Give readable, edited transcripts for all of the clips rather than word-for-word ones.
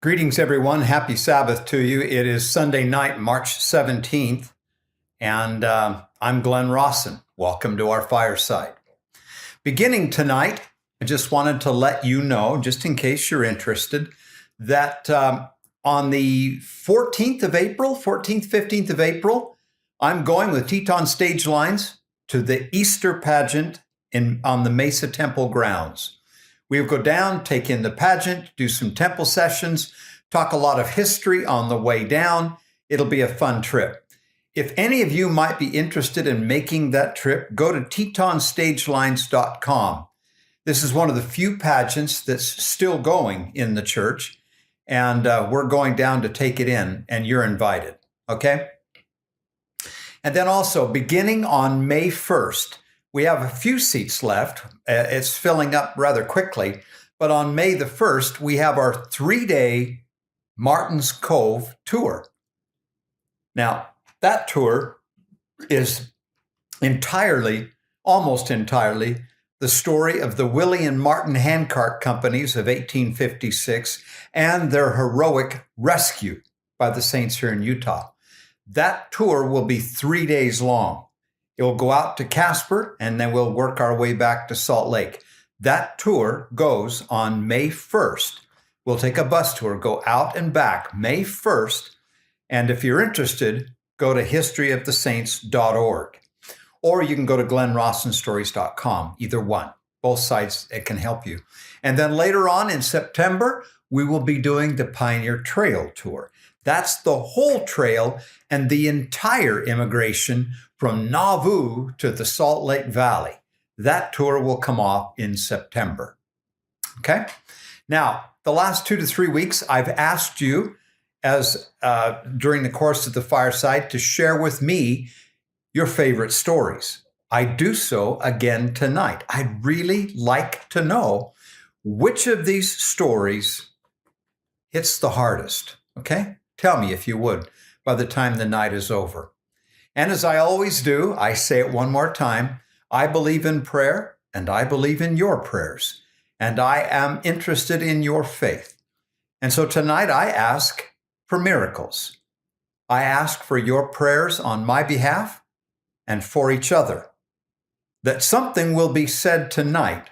Greetings, everyone. Happy Sabbath to you. It is Sunday night, March 17th, and I'm Glenn Rawson. Welcome to our Fireside. Beginning tonight, I just wanted to let you know, just in case you're interested, that on the 14th, 15th of April, I'm going with Teton Stage Lines to the Easter pageant on the Mesa Temple grounds. We'll go down, take in the pageant, do some temple sessions, talk a lot of history on the way down. It'll be a fun trip. If any of you might be interested in making that trip, go to tetonstagelines.com. This is one of the few pageants that's still going in the church, and we're going down to take it in, and you're invited, okay? And then also, beginning on May 1st, we have a few seats left. It's filling up rather quickly. But on May the 1st, we have our 3-day Martin's Cove tour. Now, that tour is almost entirely, the story of the Willie and Martin handcart companies of 1856 and their heroic rescue by the saints here in Utah. That tour will be 3 days long. It will go out to Casper, and then we'll work our way back to Salt Lake. That tour goes on May 1st. We'll take a bus tour, go out and back May 1st. And if you're interested, go to historyofthesaints.org. Or you can go to glennrawsonstories.com, either one. Both sites, it can help you. And then later on in September, we will be doing the Pioneer Trail Tour. That's the whole trail and the entire immigration from Nauvoo to the Salt Lake Valley. That tour will come off in September. Okay? Now, the last 2 to 3 weeks, I've asked you, as during the course of the Fireside, to share with me your favorite stories. I do so again tonight. I'd really like to know which of these stories hits the hardest. Okay? Tell me if you would by the time the night is over. And as I always do, I say it one more time, I believe in prayer and I believe in your prayers, and I am interested in your faith. And so tonight I ask for miracles. I ask for your prayers on my behalf and for each other, that something will be said tonight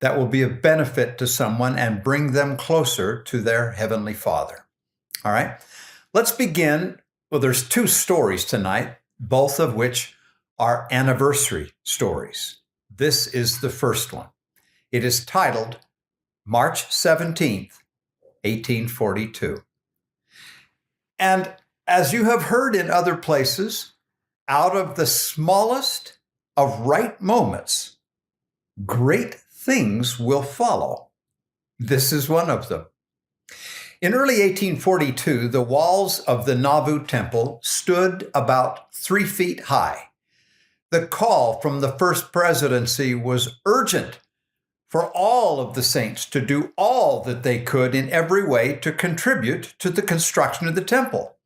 that will be of benefit to someone and bring them closer to their Heavenly Father. All right? Let's begin. Well, there's 2 stories tonight, both of which are anniversary stories. This is the first one. It is titled March 17th, 1842. And as you have heard in other places, out of the smallest of right moments, great things will follow. This is one of them. In early 1842, the walls of the Nauvoo Temple stood about 3 feet high. The call from the First Presidency was urgent for all of the saints to do all that they could in every way to contribute to the construction of the temple.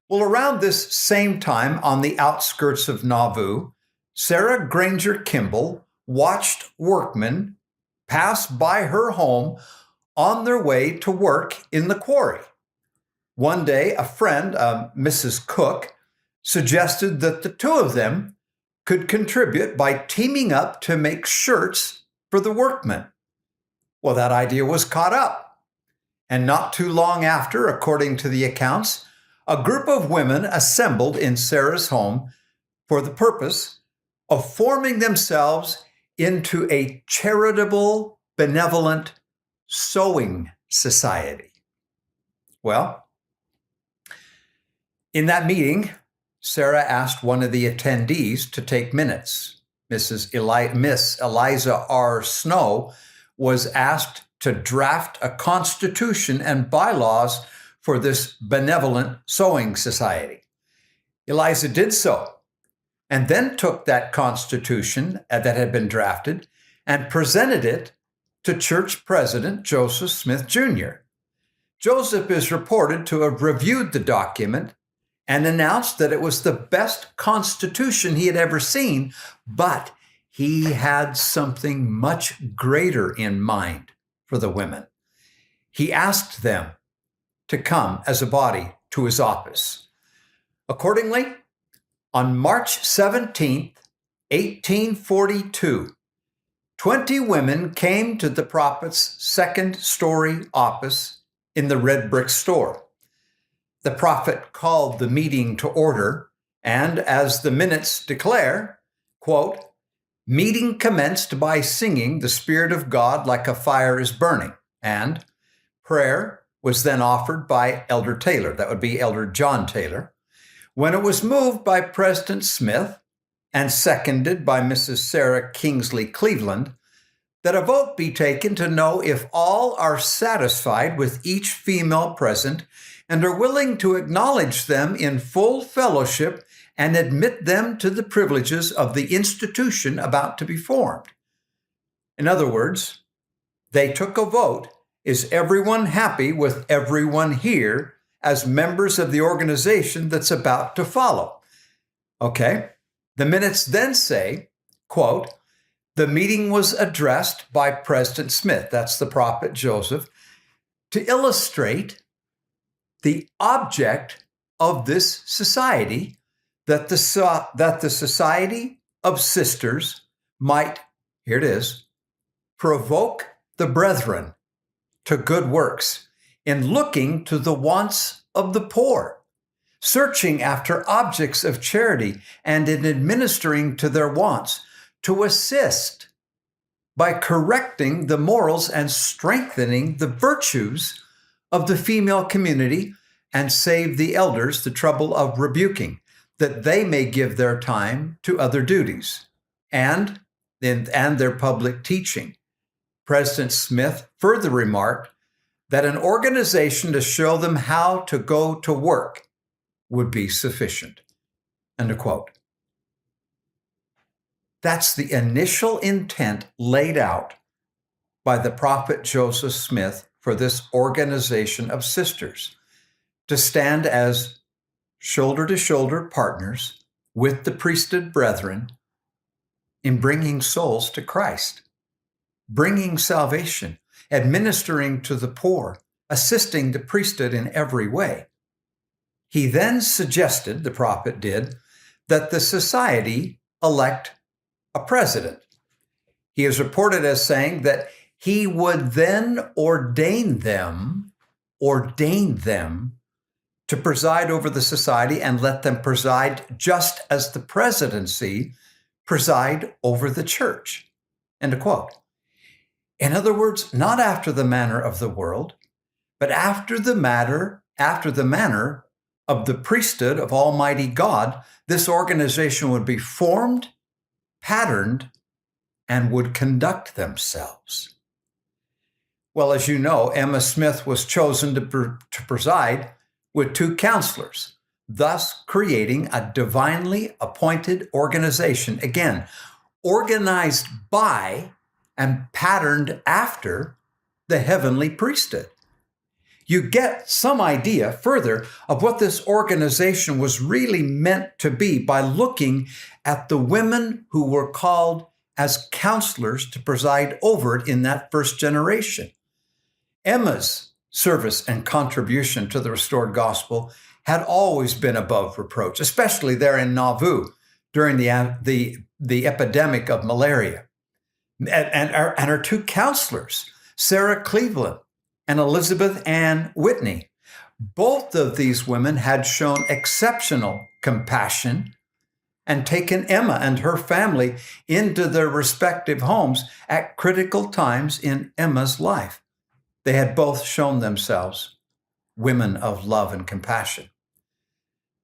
Well, around this same time, on the outskirts of Nauvoo, Sarah Granger Kimball watched workmen pass by her home on their way to work in the quarry. One day, a friend, Mrs. Cook, suggested that the 2 of them could contribute by teaming up to make shirts for the workmen. Well, that idea was caught up. And not too long after, according to the accounts, a group of women assembled in Sarah's home for the purpose of forming themselves into a charitable, benevolent sewing society. Well, in that meeting, Sarah asked one of the attendees to take minutes. Miss Eliza R. Snow was asked to draft a constitution and bylaws for this benevolent sewing society. Eliza did so, and then took that constitution that had been drafted and presented it to church president Joseph Smith Jr. Joseph is reported to have reviewed the document and announced that it was the best constitution he had ever seen, but he had something much greater in mind for the women. He asked them to come as a body to his office. Accordingly, on March 17th, 1842, 20 women came to the prophet's second-story office in the red brick store. The prophet called the meeting to order, and as the minutes declare, quote, "Meeting commenced by singing the Spirit of God like a fire is burning," and prayer was then offered by Elder Taylor, that would be Elder John Taylor, when it was moved by President Smith and seconded by Mrs. Sarah Kingsley Cleveland, that a vote be taken to know if all are satisfied with each female present and are willing to acknowledge them in full fellowship and admit them to the privileges of the institution about to be formed. In other words, they took a vote. Is everyone happy with everyone here as members of the organization that's about to follow? Okay. The minutes then say, quote, "The meeting was addressed by President Smith," that's the prophet Joseph, "to illustrate the object of this society, that the Society of Sisters might," here it is, "provoke the brethren to good works in looking to the wants of the poor, searching after objects of charity, and in administering to their wants, to assist by correcting the morals and strengthening the virtues of the female community, and save the elders the trouble of rebuking, that they may give their time to other duties and their public teaching." President Smith further remarked that an organization to show them how to go to work would be sufficient. End of quote. That's the initial intent laid out by the prophet Joseph Smith for this organization of sisters, to stand as shoulder-to-shoulder partners with the priesthood brethren in bringing souls to Christ, bringing salvation, administering to the poor, assisting the priesthood in every way. He then suggested, the prophet did, that the society elect a president. He is reported as saying that he would then ordain them to preside over the society and let them preside just as the presidency preside over the church. End of quote. In other words, not after the manner of the world, but after the manner of the priesthood of Almighty God, this organization would be formed, patterned, and would conduct themselves. Well, as you know, Emma Smith was chosen to preside with 2 counselors, thus creating a divinely appointed organization, again, organized by and patterned after the heavenly priesthood. You get some idea further of what this organization was really meant to be by looking at the women who were called as counselors to preside over it in that first generation. Emma's service and contribution to the restored gospel had always been above reproach, especially there in Nauvoo during the epidemic of malaria. And our 2 counselors, Sarah Cleveland and Elizabeth Ann Whitney, both of these women had shown exceptional compassion and taken Emma and her family into their respective homes at critical times in Emma's life. They had both shown themselves women of love and compassion.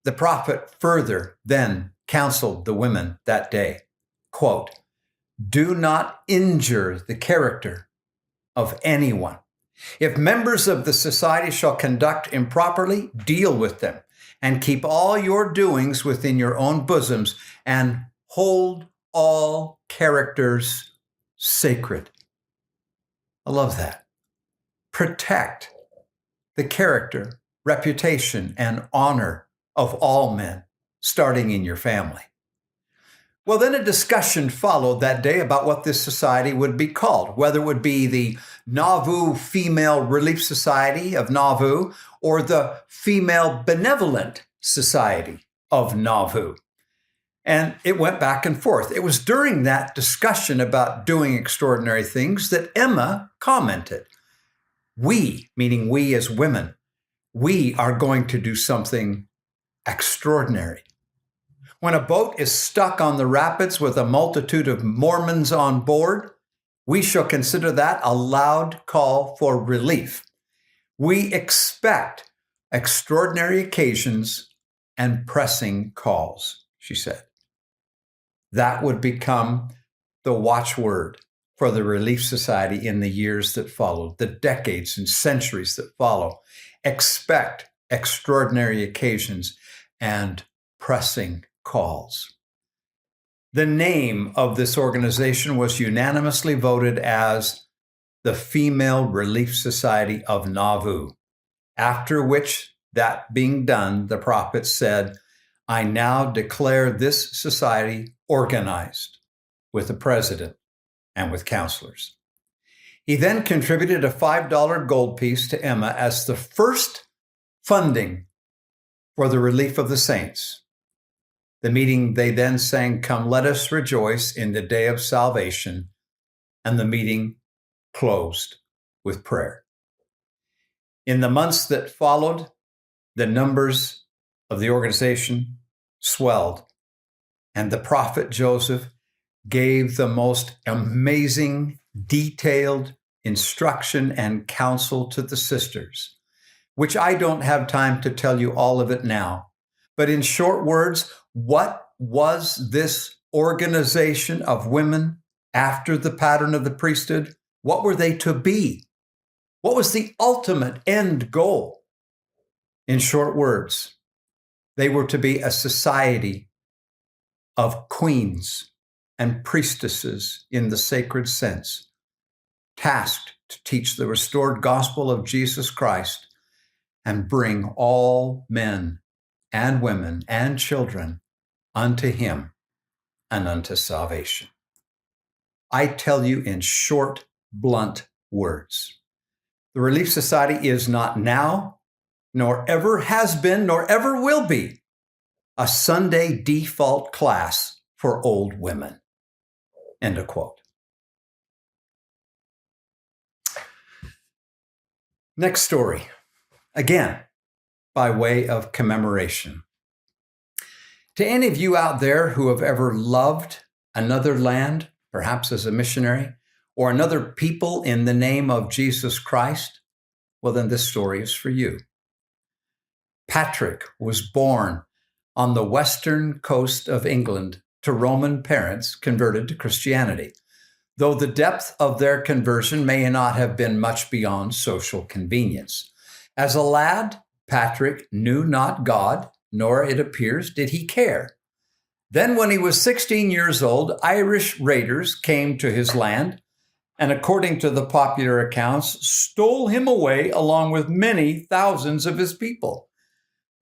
The prophet further then counseled the women that day, quote, "Do not injure the character of anyone. If members of the society shall conduct improperly, deal with them, and keep all your doings within your own bosoms, and hold all characters sacred." I love that. Protect the character, reputation, and honor of all men, starting in your family. Well, then a discussion followed that day about what this society would be called, whether it would be the Nauvoo Female Relief Society of Nauvoo or the Female Benevolent Society of Nauvoo. And it went back and forth. It was during that discussion about doing extraordinary things that Emma commented, "We," meaning we as women, "we are going to do something extraordinary. When a boat is stuck on the rapids with a multitude of Mormons on board, we shall consider that a loud call for relief. We expect extraordinary occasions and pressing calls," she said. That would become the watchword for the Relief Society in the years that followed, the decades and centuries that follow. Expect extraordinary occasions and pressing calls. The name of this organization was unanimously voted as the Female Relief Society of Nauvoo, after which, that being done, the prophet said, "I now declare this society organized with a president and with counselors." He then contributed a $5 gold piece to Emma as the first funding for the relief of the saints. The meeting, they then sang, "Come, let us rejoice in the day of salvation," and the meeting closed with prayer. In the months that followed, the numbers of the organization swelled, and the prophet Joseph gave the most amazing, detailed instruction and counsel to the sisters, which I don't have time to tell you all of it now. But in short words, what was this organization of women after the pattern of the priesthood? What were they to be? What was the ultimate end goal? In short words, they were to be a society of queens and priestesses in the sacred sense, tasked to teach the restored gospel of Jesus Christ and bring all men and women and children unto him and unto salvation. I tell you in short, blunt words, the Relief Society is not now, nor ever has been, nor ever will be, a Sunday default class for old women. End of quote. Next story, again, by way of commemoration. To any of you out there who have ever loved another land, perhaps as a missionary, or another people in the name of Jesus Christ, well, then this story is for you. Patrick was born on the western coast of England to Roman parents converted to Christianity, though the depth of their conversion may not have been much beyond social convenience. As a lad, Patrick knew not God, nor, it appears, did he care. Then when he was 16 years old, Irish raiders came to his land and, according to the popular accounts, stole him away along with many thousands of his people.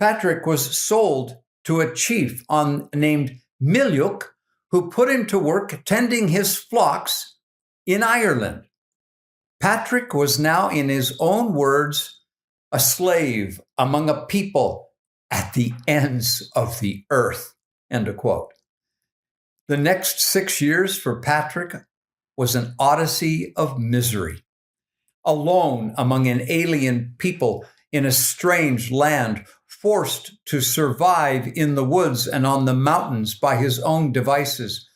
Patrick was sold to a chief named Miliuk, who put him to work tending his flocks in Ireland. Patrick was now, in his own words, a slave among a people at the ends of the earth. End of quote. The next 6 years for Patrick was an odyssey of misery. Alone among an alien people in a strange land, forced to survive in the woods and on the mountains by his own devices.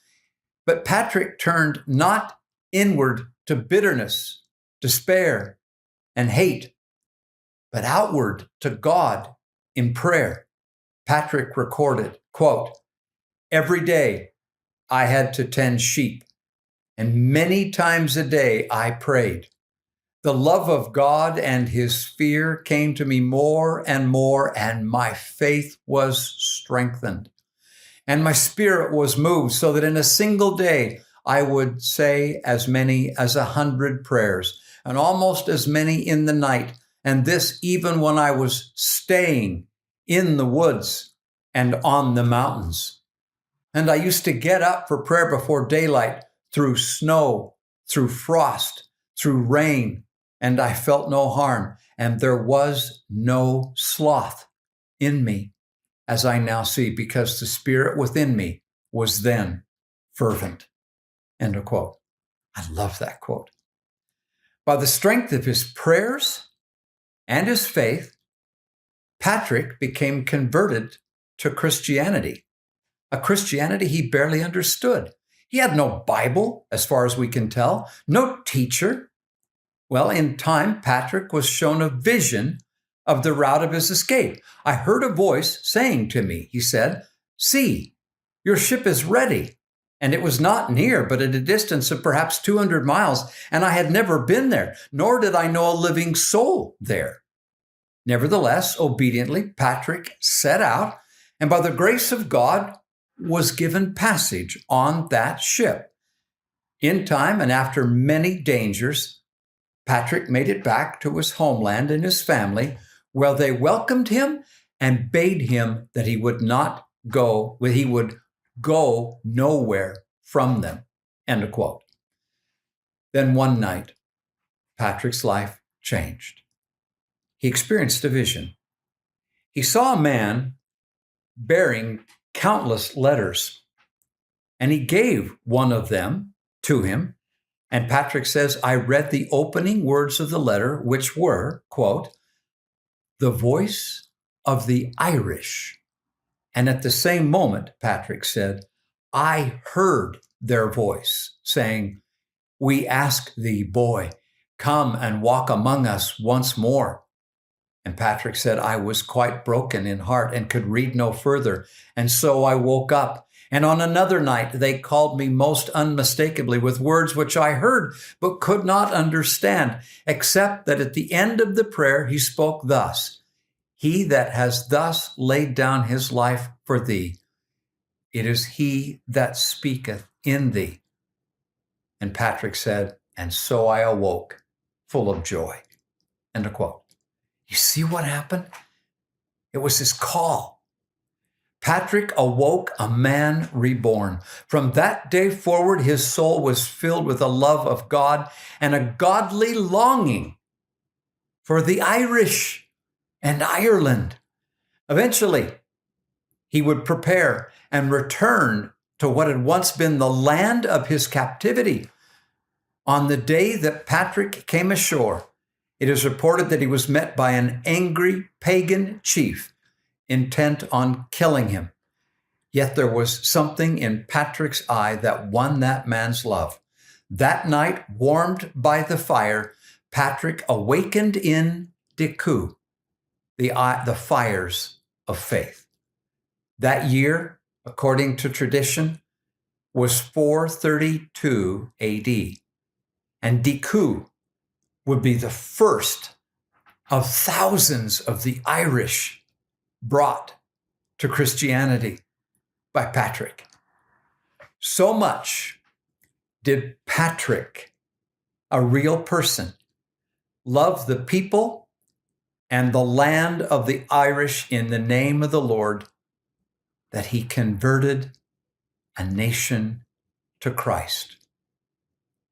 But Patrick turned not inward to bitterness, despair, and hate, but outward to God in prayer. Patrick recorded, quote, "Every day I had to tend sheep, and many times a day I prayed. The love of God and his fear came to me more, and my faith was strengthened. And my spirit was moved, so that in a single day I would say as many as 100 prayers, and almost as many in the night, and this even when I was staying in the woods and on the mountains. And I used to get up for prayer before daylight through snow, through frost, through rain, and I felt no harm. And there was no sloth in me, as I now see, because the spirit within me was then fervent. End of quote. I love that quote. By the strength of his prayers and his faith, Patrick became converted to Christianity, a Christianity he barely understood. He had no Bible, as far as we can tell, no teacher. Well, in time, Patrick was shown a vision of the route of his escape. I heard a voice saying to me, he said, "See, your ship is ready." And it was not near, but at a distance of perhaps 200 miles, and I had never been there, nor did I know a living soul there. Nevertheless, obediently, Patrick set out, and by the grace of God, was given passage on that ship. In time and after many dangers, Patrick made it back to his homeland and his family, where they welcomed him and bade him that he would go nowhere from them. End of quote. Then one night, Patrick's life changed. He experienced a vision. He saw a man bearing countless letters, and he gave one of them to him. And Patrick says, I read the opening words of the letter, which were, quote, "The voice of the Irish." And at the same moment, Patrick said, I heard their voice saying, "We ask thee, boy, come and walk among us once more." And Patrick said, I was quite broken in heart and could read no further. And so I woke up. And on another night, they called me most unmistakably with words which I heard, but could not understand, except that at the end of the prayer, he spoke thus, "He that has thus laid down his life for thee, it is he that speaketh in thee." And Patrick said, and so I awoke full of joy. End of quote. You see what happened? It was his call. Patrick awoke a man reborn. From that day forward, his soul was filled with a love of God and a godly longing for the Irish and Ireland. Eventually, he would prepare and return to what had once been the land of his captivity. On the day that Patrick came ashore, it is reported that he was met by an angry pagan chief intent on killing him. Yet there was something in Patrick's eye that won that man's love. That night, warmed by the fire, Patrick awakened in Deku the fires of faith. That year, according to tradition, was 432 AD. And Deku would be the first of thousands of the Irish brought to Christianity by Patrick. So much did Patrick, a real person, love the people and the land of the Irish in the name of the Lord that he converted a nation to Christ.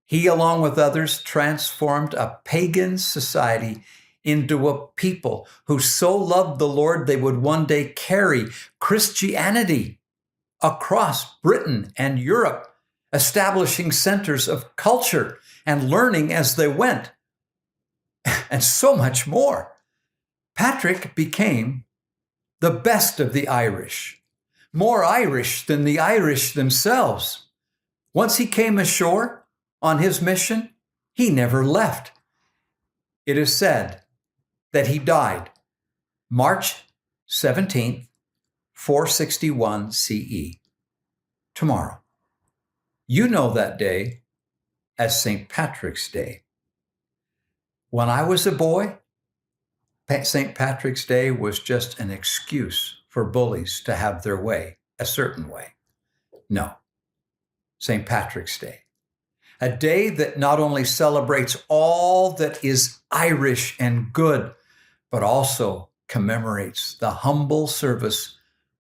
He, along with others, transformed a pagan society into a people who so loved the Lord they would one day carry Christianity across Britain and Europe, establishing centers of culture and learning as they went, and so much more. Patrick became the best of the Irish, more Irish than the Irish themselves. Once he came ashore on his mission, he never left. It is said that he died March 17th, 461 CE. Tomorrow. You know that day as St. Patrick's Day. When I was a boy, St. Patrick's Day was just an excuse for bullies to have their way, a certain way. No, St. Patrick's Day. A day that not only celebrates all that is Irish and good, but also commemorates the humble service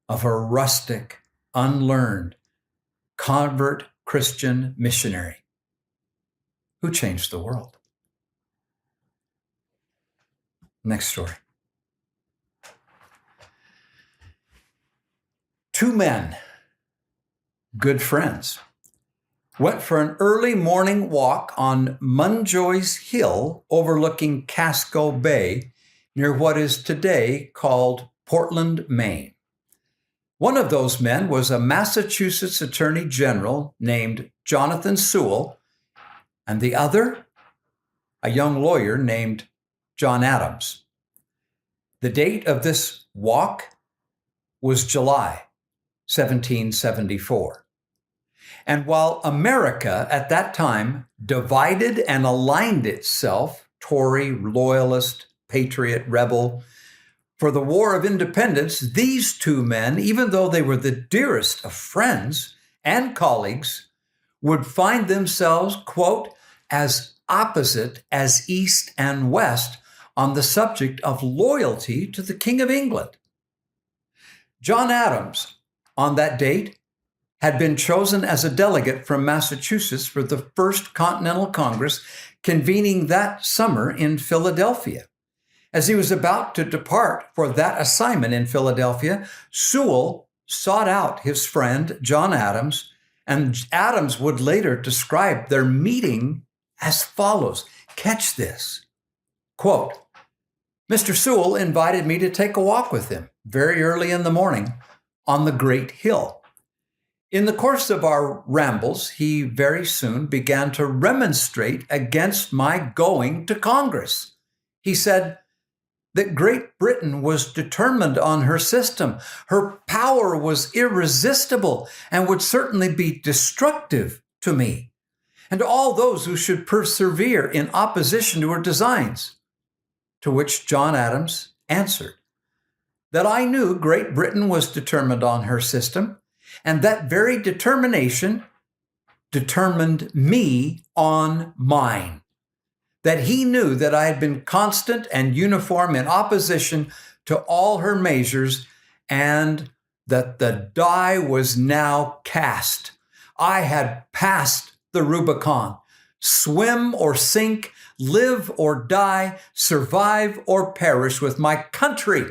of a rustic, unlearned, convert Christian missionary who changed the world. Next story. Two men, good friends, went for an early morning walk on Munjoy's Hill overlooking Casco Bay near what is today called Portland, Maine. One of those men was a Massachusetts Attorney General named Jonathan Sewell, and the other, a young lawyer named John Adams. The date of this walk was July 1774. And while America at that time divided and aligned itself, Tory, Loyalist, Patriot, Rebel, for the War of Independence, these two men, even though they were the dearest of friends and colleagues, would find themselves, quote, as opposite as East and West on the subject of loyalty to the King of England. John Adams, on that date, had been chosen as a delegate from Massachusetts for the First Continental Congress convening that summer in Philadelphia. As he was about to depart for that assignment in Philadelphia, Sewell sought out his friend John Adams, and Adams would later describe their meeting as follows. Catch this. Quote, Mr. Sewell invited me to take a walk with him very early in the morning on the Great Hill. In the course of our rambles, he very soon began to remonstrate against my going to Congress. He said that Great Britain was determined on her system. Her power was irresistible and would certainly be destructive to me and all those who should persevere in opposition to her designs. To which John Adams answered that I knew Great Britain was determined on her system, and that very determination determined me on mine. That he knew that I had been constant and uniform in opposition to all her measures, and that the die was now cast. I had passed the Rubicon. Swim or sink, live or die, survive or perish with my country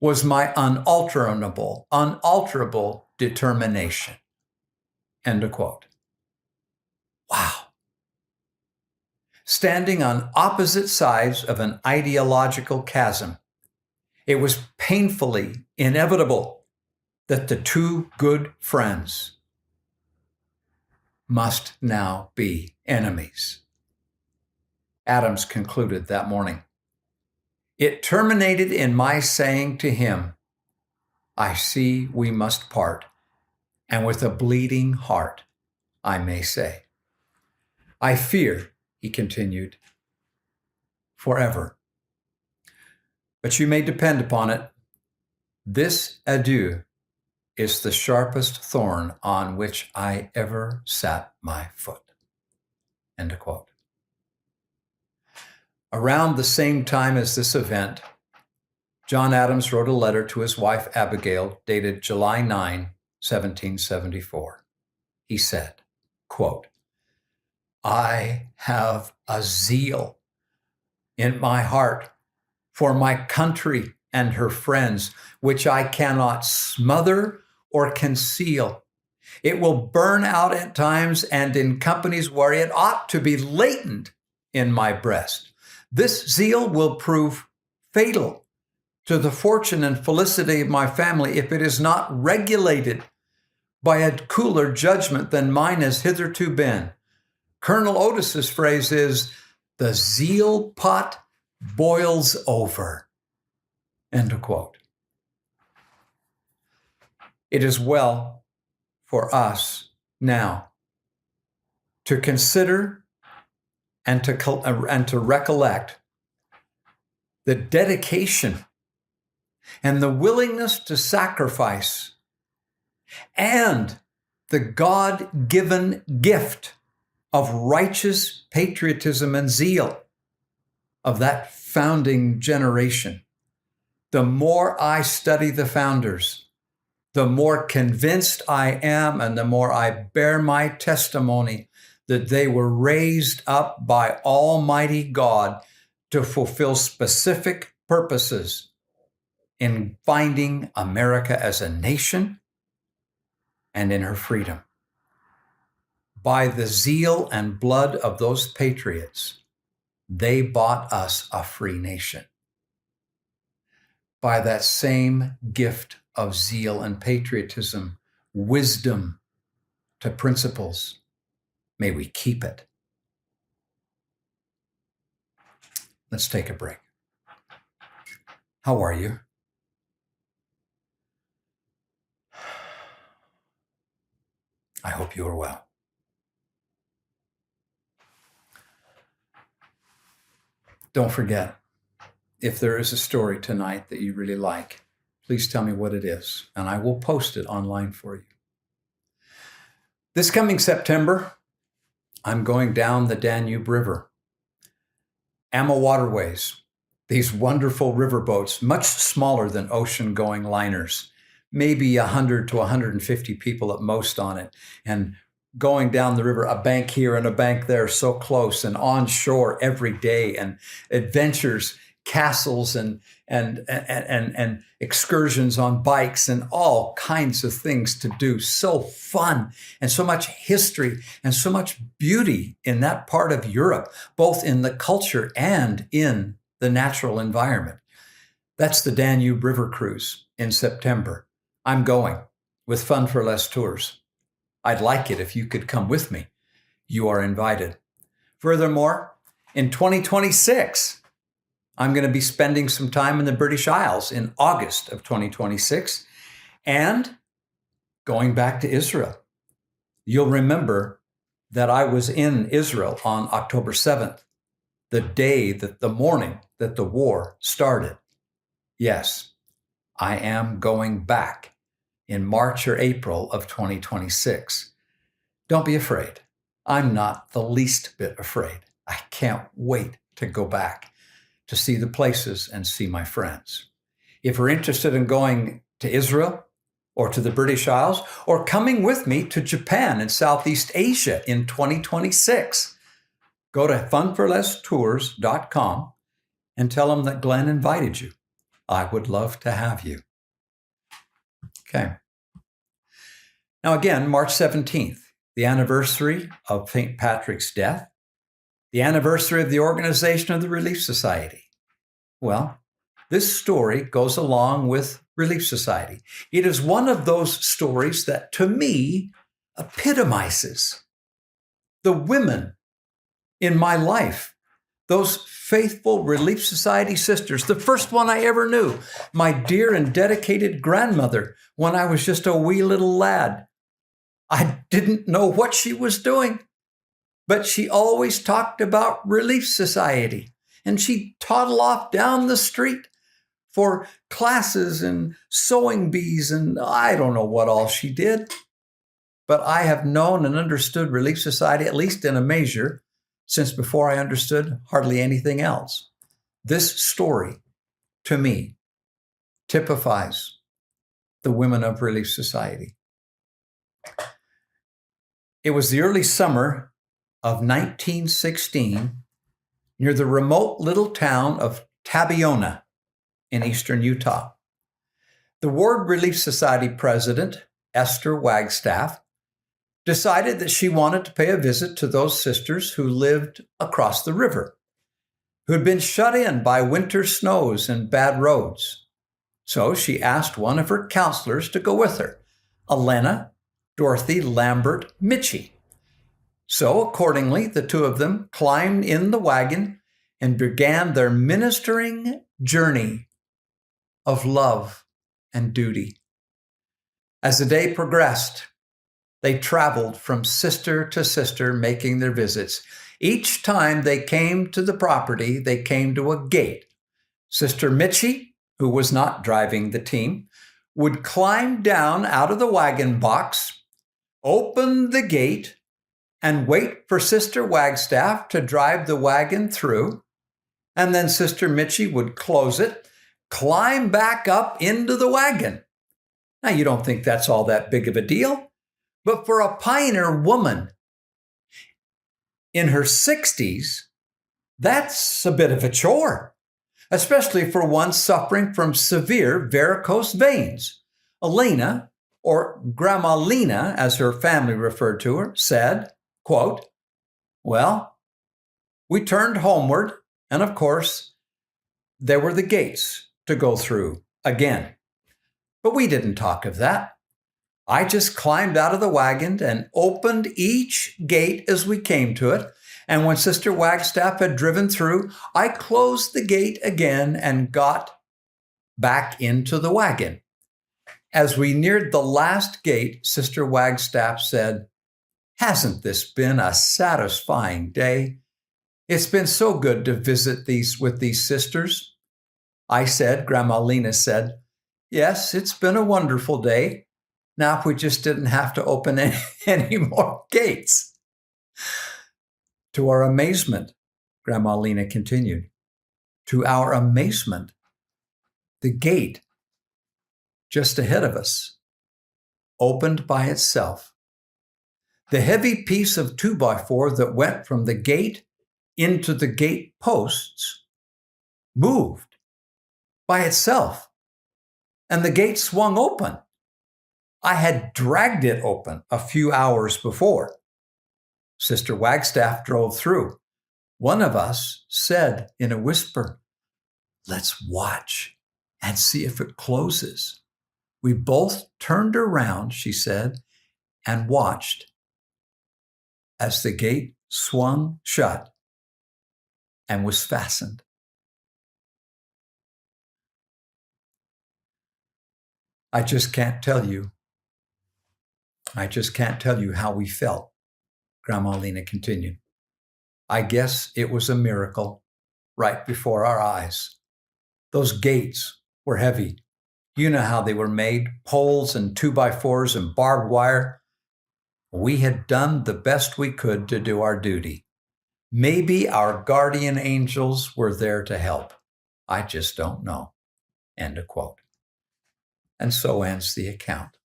was my unalterable determination. End of quote. Wow. Standing on opposite sides of an ideological chasm, it was painfully inevitable that the two good friends must now be enemies. Adams concluded that morning. It terminated in my saying to him, I see we must part, and with a bleeding heart, I may say. I fear, he continued, forever. But you may depend upon it, this adieu is the sharpest thorn on which I ever sat my foot. End of quote. Around the same time as this event, John Adams wrote a letter to his wife Abigail dated July 9, 1774. He said, quote, I have a zeal in my heart for my country and her friends, which I cannot smother or conceal. It will burn out at times and in companies where it ought to be latent in my breast. This zeal will prove fatal to the fortune and felicity of my family if it is not regulated by a cooler judgment than mine has hitherto been. Colonel Otis's phrase is, the zeal pot boils over. End of quote. It is well for us now to consider and to recollect the dedication and the willingness to sacrifice and the God-given gift of righteous patriotism and zeal of that founding generation. The more I study the founders, the more convinced I am and the more I bear my testimony that they were raised up by Almighty God to fulfill specific purposes in finding America as a nation and in her freedom. By the zeal and blood of those patriots, they bought us a free nation. By that same gift of zeal and patriotism, wisdom to principles, may we keep it. Let's take a break. How are you? I hope you are well. Don't forget, if there is a story tonight that you really like, please tell me what it is, and I will post it online for you. This coming September, I'm going down the Danube River. Amma Waterways, these wonderful riverboats, much smaller than ocean-going liners, maybe 100 to 150 people at most on it, and going down the river, a bank here and a bank there, so close, and on shore every day, and adventures, castles, and excursions on bikes, and all kinds of things to do. So fun, and so much history, and so much beauty in that part of Europe, both in the culture and in the natural environment. That's the Danube River Cruise in September. I'm going with Fun for Less Tours. I'd like it if you could come with me. You are invited. Furthermore, in 2026, I'm going to be spending some time in the British Isles in August of 2026 and going back to Israel. You'll remember that I was in Israel on October 7th, the morning that the war started. Yes, I am going back in March or April of 2026. Don't be afraid. I'm not the least bit afraid. I can't wait to go back to see the places and see my friends. If you're interested in going to Israel or to the British Isles or coming with me to Japan and Southeast Asia in 2026, go to funforlesstours.com and tell them that Glenn invited you. I would love to have you. Okay. Now again, March 17th, the anniversary of St. Patrick's death, the anniversary of the organization of the Relief Society. Well, this story goes along with Relief Society. It is one of those stories that, to me, epitomizes the women in my life. Those faithful Relief Society sisters, the first one I ever knew, my dear and dedicated grandmother, when I was just a wee little lad. I didn't know what she was doing, but she always talked about Relief Society, and she'd toddle off down the street for classes and sewing bees, and I don't know what all she did. But I have known and understood Relief Society, at least in a measure, since before I understood hardly anything else. This story, to me, typifies the women of Relief Society. It was the early summer of 1916 near the remote little town of Tabiona in eastern Utah. The Ward Relief Society president, Esther Wagstaff, decided that she wanted to pay a visit to those sisters who lived across the river, who had been shut in by winter snows and bad roads. So she asked one of her counselors to go with her, Elena Dorothy Lambert Mitchie. So accordingly, the two of them climbed in the wagon and began their ministering journey of love and duty. As the day progressed, they traveled from sister to sister, making their visits. Each time they came to the property, they came to a gate. Sister Mitchie, who was not driving the team, would climb down out of the wagon box, open the gate, and wait for Sister Wagstaff to drive the wagon through. And then Sister Mitchie would close it, climb back up into the wagon. Now, you don't think that's all that big of a deal, but for a pioneer woman in her 60s, that's a bit of a chore, especially for one suffering from severe varicose veins. Elena, or Grandma Lena, as her family referred to her, said, quote, "Well, we turned homeward, and of course, there were the gates to go through again. But we didn't talk of that. I just climbed out of the wagon and opened each gate as we came to it. And when Sister Wagstaff had driven through, I closed the gate again and got back into the wagon. As we neared the last gate, Sister Wagstaff said, 'Hasn't this been a satisfying day? It's been so good to visit with these sisters.' I said, Grandma Lena said, 'Yes, it's been a wonderful day. Now if we just didn't have to open any more gates.'" To our amazement, Grandma Lena continued, to our amazement, the gate just ahead of us opened by itself. The heavy piece of 2x4 that went from the gate into the gate posts moved by itself, and the gate swung open. I had dragged it open a few hours before. Sister Wagstaff drove through. One of us said in a whisper, "Let's watch and see if it closes." We both turned around, she said, and watched as the gate swung shut and was fastened. I just can't tell you how we felt, Grandma Lena continued. I guess it was a miracle right before our eyes. Those gates were heavy. You know how they were made, poles and 2x4s and barbed wire. We had done the best we could to do our duty. Maybe our guardian angels were there to help. I just don't know. End of quote. And so ends the account.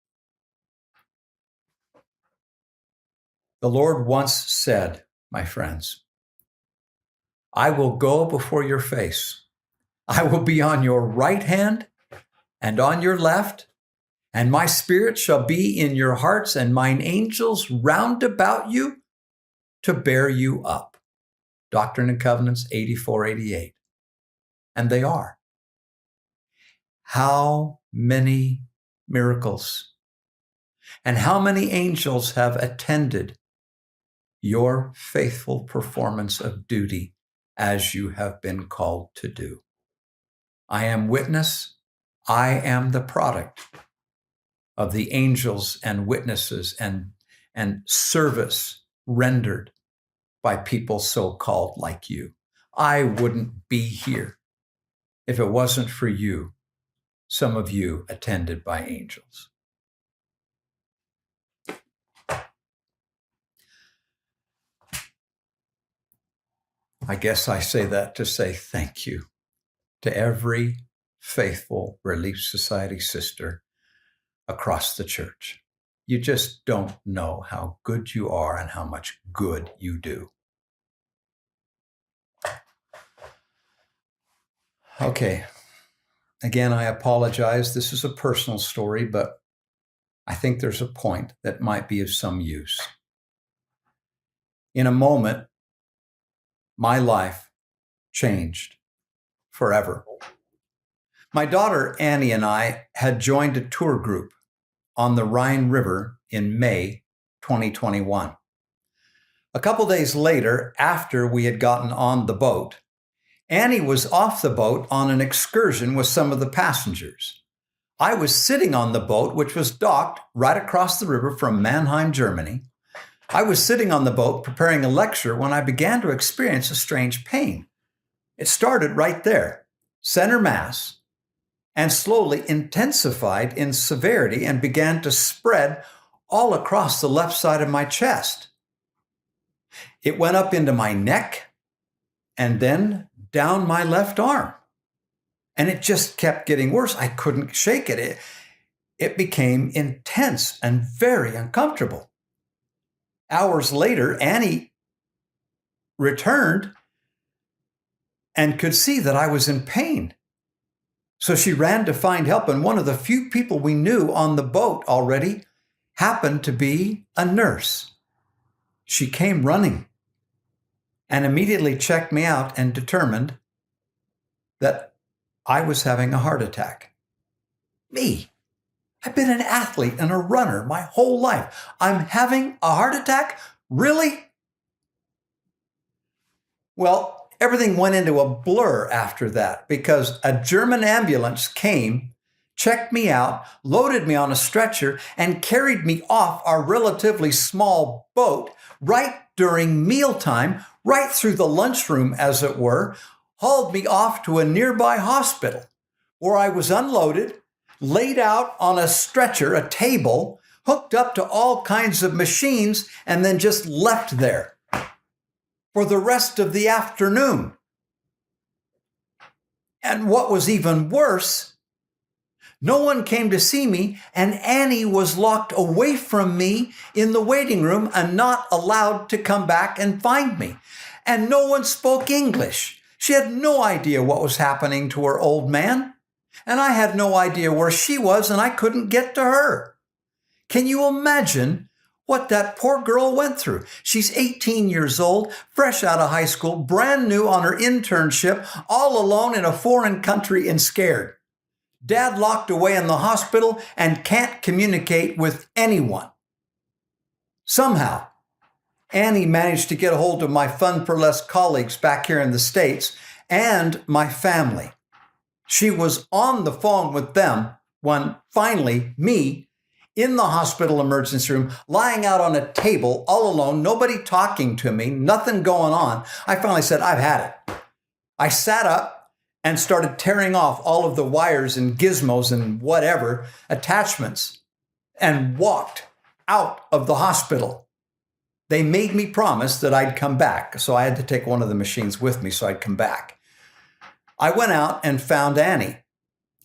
The Lord once said, my friends, "I will go before your face. I will be on your right hand and on your left, and my spirit shall be in your hearts, and mine angels round about you to bear you up." Doctrine and Covenants 84:88. And they are. How many miracles and how many angels have attended your faithful performance of duty as you have been called to do. I am witness. I am the product of the angels and witnesses and service rendered by people so called like you. I wouldn't be here if it wasn't for you, some of you attended by angels. I guess I say that to say thank you to every faithful Relief Society sister across the church. You just don't know how good you are and how much good you do. Okay. Again, I apologize. This is a personal story, but I think there's a point that might be of some use. In a moment, my life changed forever. My daughter Annie and I had joined a tour group on the Rhine River in May 2021. A couple days later, after we had gotten on the boat, Annie was off the boat on an excursion with some of the passengers. I was sitting on the boat, which was docked right across the river from Mannheim, Germany. I was sitting on the boat preparing a lecture when I began to experience a strange pain. It started right there, center mass, and slowly intensified in severity and began to spread all across the left side of my chest. It went up into my neck and then down my left arm. And it just kept getting worse. I couldn't shake it. it became intense and very uncomfortable. Hours later, Annie returned and could see that I was in pain. So she ran to find help, and one of the few people we knew on the boat already happened to be a nurse. She came running and immediately checked me out and determined that I was having a heart attack. Me. I've been an athlete and a runner my whole life. I'm having a heart attack? Really? Well, everything went into a blur after that because a German ambulance came, checked me out, loaded me on a stretcher, and carried me off our relatively small boat right during mealtime, right through the lunchroom, as it were, hauled me off to a nearby hospital where I was unloaded, laid out on a stretcher, a table, hooked up to all kinds of machines, and then just left there for the rest of the afternoon. And what was even worse, no one came to see me, and Annie was locked away from me in the waiting room and not allowed to come back and find me. And no one spoke English. She had no idea what was happening to her old man, and I had no idea where she was, and I couldn't get to her. Can you imagine what that poor girl went through? She's 18 years old, fresh out of high school, brand new on her internship, all alone in a foreign country and scared. Dad locked away in the hospital and can't communicate with anyone. Somehow, Annie managed to get a hold of my Fun for Less colleagues back here in the States and my family. She was on the phone with them when finally me, in the hospital emergency room, lying out on a table all alone, nobody talking to me, nothing going on. I finally said, I've had it. I sat up and started tearing off all of the wires and gizmos and whatever, attachments, and walked out of the hospital. They made me promise that I'd come back, so I had to take one of the machines with me so I'd come back. I went out and found Annie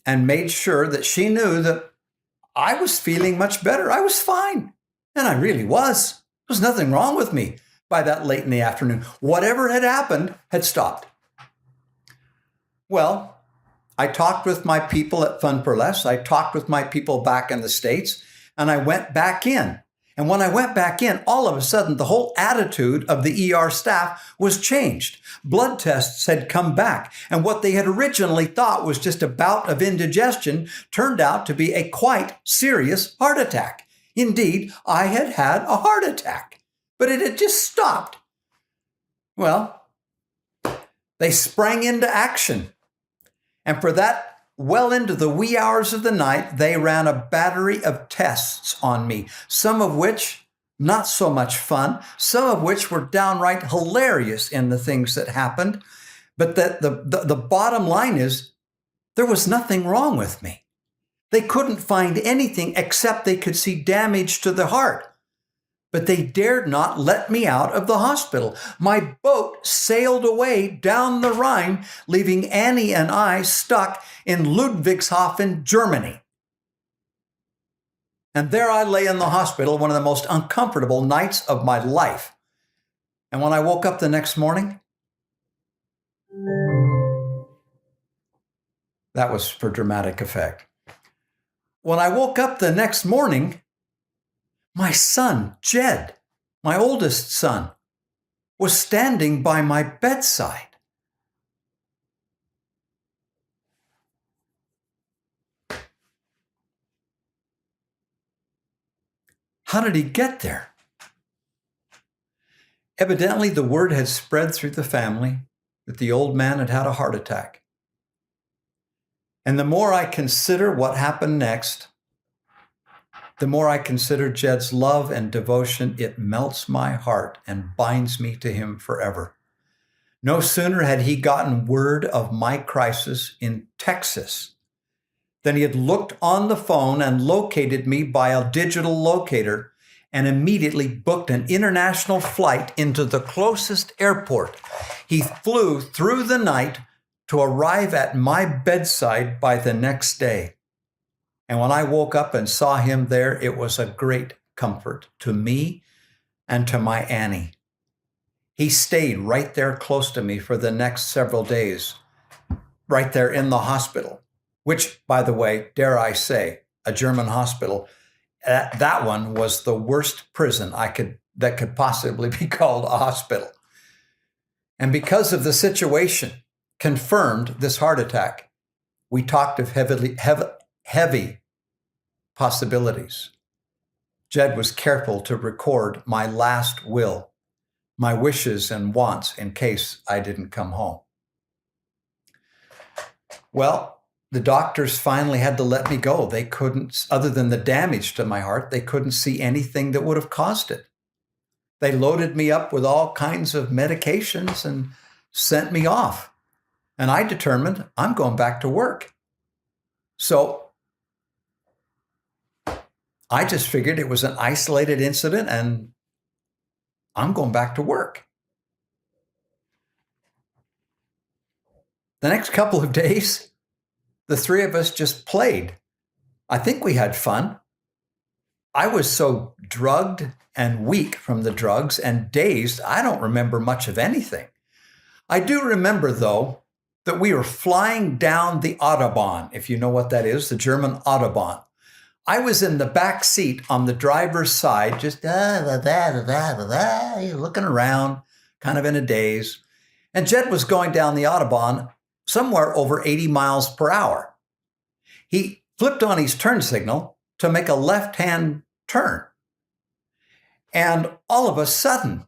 and made sure that she knew that I was feeling much better. I was fine, and I really was. There was nothing wrong with me by that late in the afternoon. Whatever had happened had stopped. Well, I talked with my people at Fun for Less. I talked with my people back in the States, and I went back in. And when I went back in, all of a sudden, the whole attitude of the ER staff was changed. Blood tests had come back, and what they had originally thought was just a bout of indigestion turned out to be a quite serious heart attack. Indeed, I had had a heart attack, but it had just stopped. Well, they sprang into action. And for that, well into the wee hours of the night, they ran a battery of tests on me, some of which not so much fun, some of which were downright hilarious in the things that happened. But the bottom line is there was nothing wrong with me. They couldn't find anything except they could see damage to the heart. But they dared not let me out of the hospital. My boat sailed away down the Rhine, leaving Annie and I stuck in Ludwigshafen, Germany. And there I lay in the hospital, one of the most uncomfortable nights of my life. And when I woke up the next morning, that was for dramatic effect. When I woke up the next morning, my son, Jed, my oldest son, was standing by my bedside. How did he get there? Evidently, the word had spread through the family that the old man had had a heart attack. And the more I consider what happened next, the more I consider Jed's love and devotion, it melts my heart and binds me to him forever. No sooner had he gotten word of my crisis in Texas than he had looked on the phone and located me by a digital locator and immediately booked an international flight into the closest airport. He flew through the night to arrive at my bedside by the next day. And when I woke up and saw him there, it was a great comfort to me and to my Annie. He stayed right there close to me for the next several days, right there in the hospital, which, by the way, dare I say, a German hospital, that one was the worst prison that could possibly be called a hospital. And because of the situation confirmed this heart attack, we talked of heavy possibilities. Jed was careful to record my last will, my wishes and wants in case I didn't come home. Well, the doctors finally had to let me go. They couldn't, other than the damage to my heart, they couldn't see anything that would have caused it. They loaded me up with all kinds of medications and sent me off. And I determined I'm going back to work. So I just figured it was an isolated incident and I'm going back to work. The next couple of days, the three of us just played. I think we had fun. I was so drugged and weak from the drugs and dazed, I don't remember much of anything. I do remember, though, that we were flying down the Autobahn, if you know what that is, the German Autobahn. I was in the back seat on the driver's side, just looking around, kind of in a daze. And Jed was going down the Autobahn somewhere over 80 miles per hour. He flipped on his turn signal to make a left-hand turn. And all of a sudden,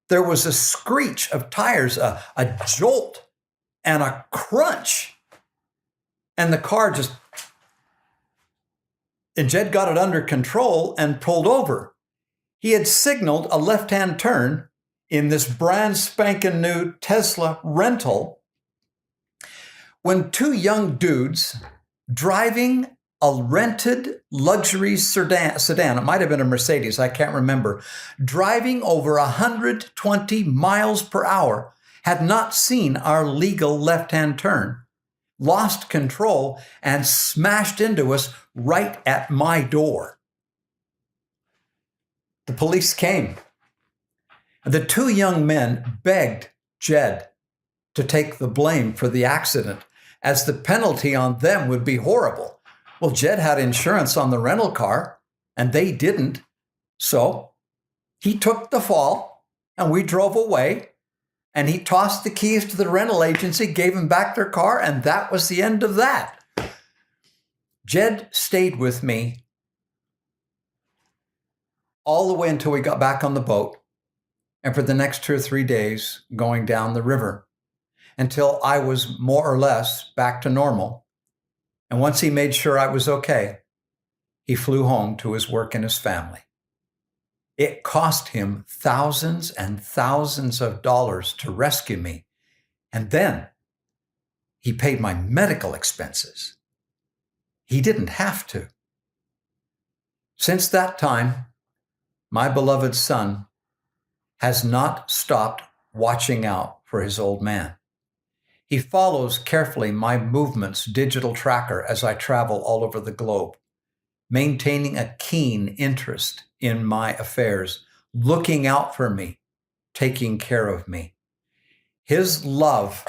there was a screech of tires, a jolt, and a crunch. And the car and Jed got it under control and pulled over. He had signaled a left-hand turn in this brand spanking new Tesla rental when two young dudes driving a rented luxury sedan, it might have been a Mercedes, I can't remember, driving over 120 miles per hour, had not seen our legal left-hand turn, lost control, and smashed into us right at my door. The police came. The two young men begged Jed to take the blame for the accident, as the penalty on them would be horrible. Well, Jed had insurance on the rental car, and they didn't. So he took the fall, and we drove away, and he tossed the keys to the rental agency, gave them back their car, and that was the end of that. Jed stayed with me all the way until we got back on the boat, and for the next 2 or 3 days going down the river, until I was more or less back to normal. And once he made sure I was okay, he flew home to his work and his family. It cost him thousands and thousands of dollars to rescue me. And then he paid my medical expenses. He didn't have to. Since that time, my beloved son has not stopped watching out for his old man. He follows carefully my movements digital tracker as I travel all over the globe, maintaining a keen interest in my affairs, looking out for me, taking care of me. His love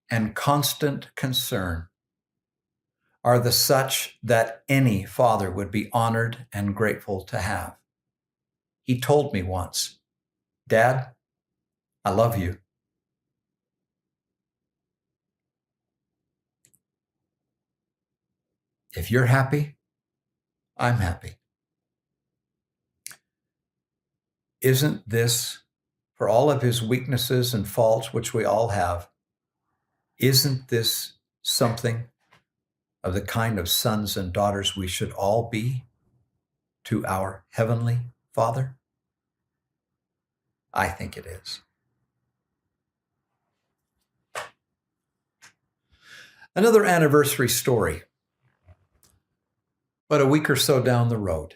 and constant concern are the such that any father would be honored and grateful to have. He told me once, "Dad, I love you." If you're happy, I'm happy. Isn't this, for all of his weaknesses and faults, which we all have, isn't this something of the kind of sons and daughters we should all be to our Heavenly Father? I think it is. Another anniversary story, but a week or so down the road.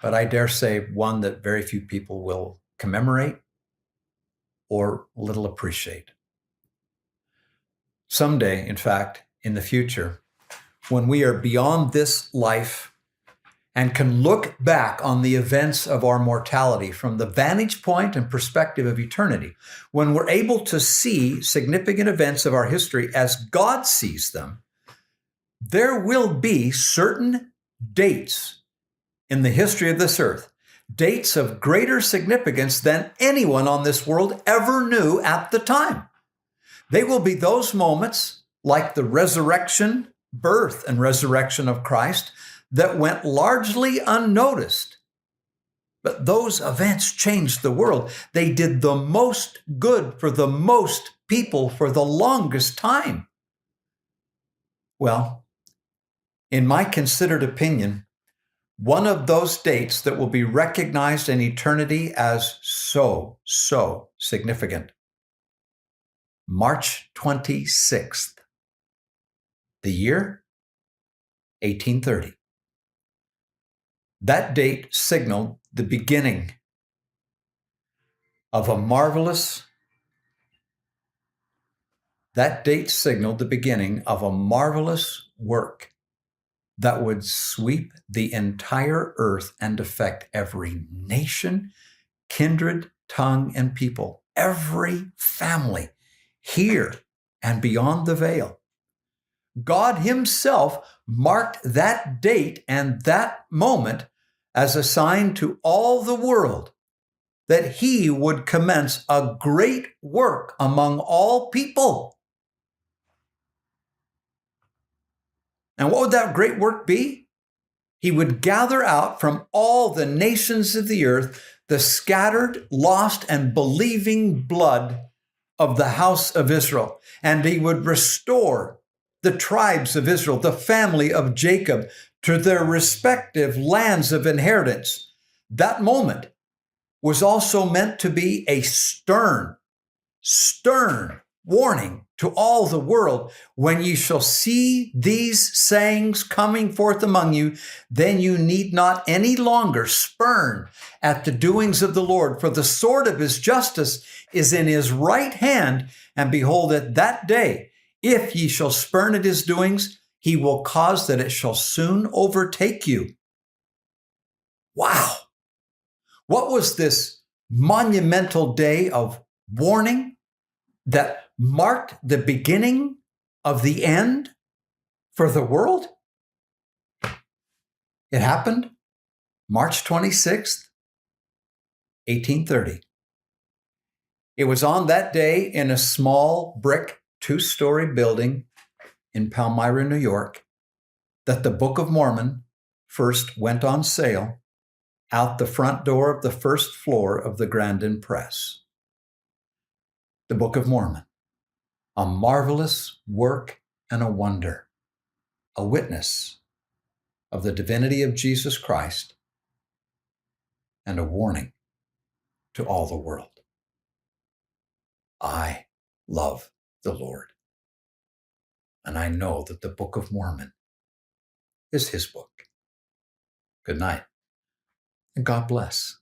But I dare say one that very few people will commemorate or little appreciate. Someday, in fact, in the future, when we are beyond this life and can look back on the events of our mortality from the vantage point and perspective of eternity, when we're able to see significant events of our history as God sees them, there will be certain dates in the history of this earth, dates of greater significance than anyone on this world ever knew at the time. They will be those moments like the resurrection, birth and resurrection of Christ that went largely unnoticed. But those events changed the world. They did the most good for the most people for the longest time. Well, in my considered opinion, one of those dates that will be recognized in eternity as so significant, March 26th, the year 1830. That date signaled the beginning of a marvelous work that would sweep the entire earth and affect every nation, kindred, tongue, and people, every family here and beyond the veil. God himself marked that date and that moment as a sign to all the world that he would commence a great work among all people. And what would that great work be? He would gather out from all the nations of the earth the scattered, lost, and believing blood of the house of Israel. And he would restore the tribes of Israel, the family of Jacob, to their respective lands of inheritance. That moment was also meant to be a stern warning to all the world. When ye shall see these sayings coming forth among you, then you need not any longer spurn at the doings of the Lord, for the sword of his justice is in his right hand. And behold, at that day, if ye shall spurn at his doings, he will cause that it shall soon overtake you. Wow. What was this monumental day of warning that marked the beginning of the end for the world? It happened March 26th, 1830. It was on that day in a small brick 2-story building in Palmyra, New York, that the Book of Mormon first went on sale out the front door of the first floor of the Grandin Press. The Book of Mormon, a marvelous work and a wonder, a witness of the divinity of Jesus Christ, and a warning to all the world. I love the Lord, and I know that the Book of Mormon is his book. Good night, and God bless.